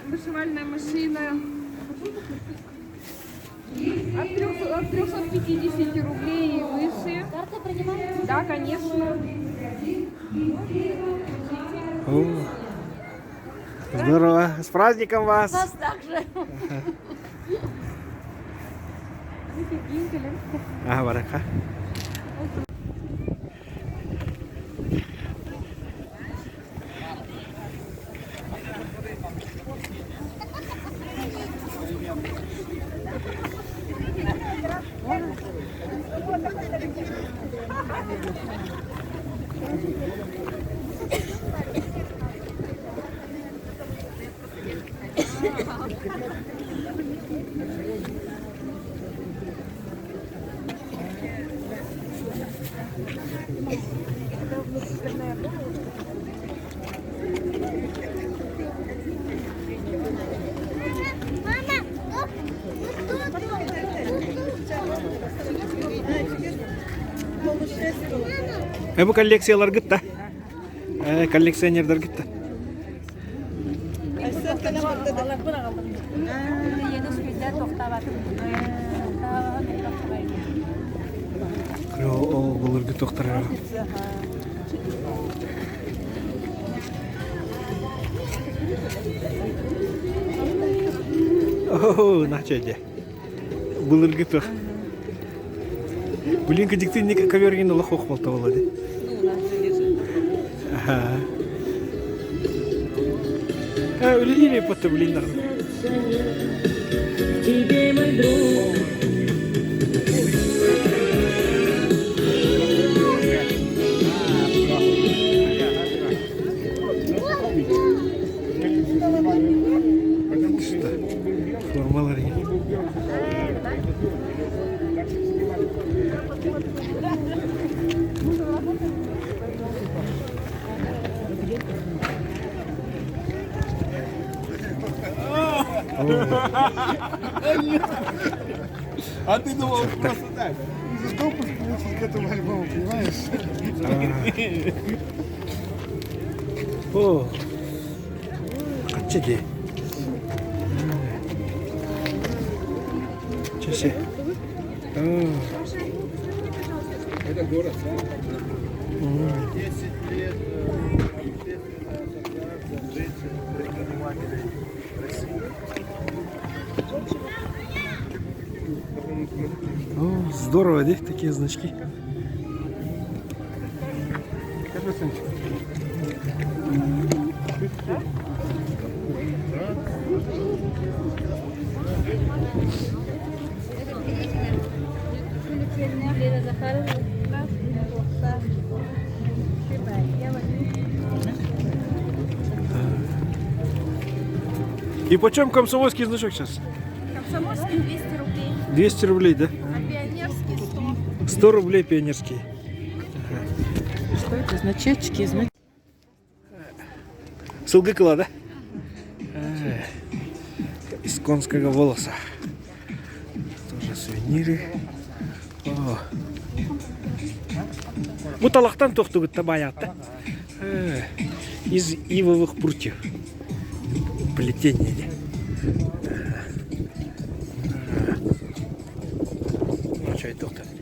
вышивальная машина. От 350 рублей и выше. Карты принимаете? Да, конечно. О, здорово. С праздником вас. Нас также. Ага, барака. Bu kolleksiyalar gitti. Kolleksiyonerler gitti. O bulurgu toxtarar. Oh, nachaydi. Bulurgu tox. Блин, кадикты не коверген лохох болтавала де. Ага. Улили потом блин. Тебе мой друг. Формалар. А ты думал, просто так? Из допуск к этому альбому, понимаешь? О, качеги. Чаще. Это город. 10 лет предпринимателей России. О, здорово, да, такие значки. И почем комсомольский значок сейчас? Комсомольский 200 рублей. 200 рублей, да? А пионерский 100. 100 рублей пионерские. Что это? Значечки. Сылгыкала, да? Из конского волоса. Тоже сувениры. О. Bu talaqtan toxtu gitti bayaqda. Из ивовых прутьев. Плетение. Ну, что это тоxtu?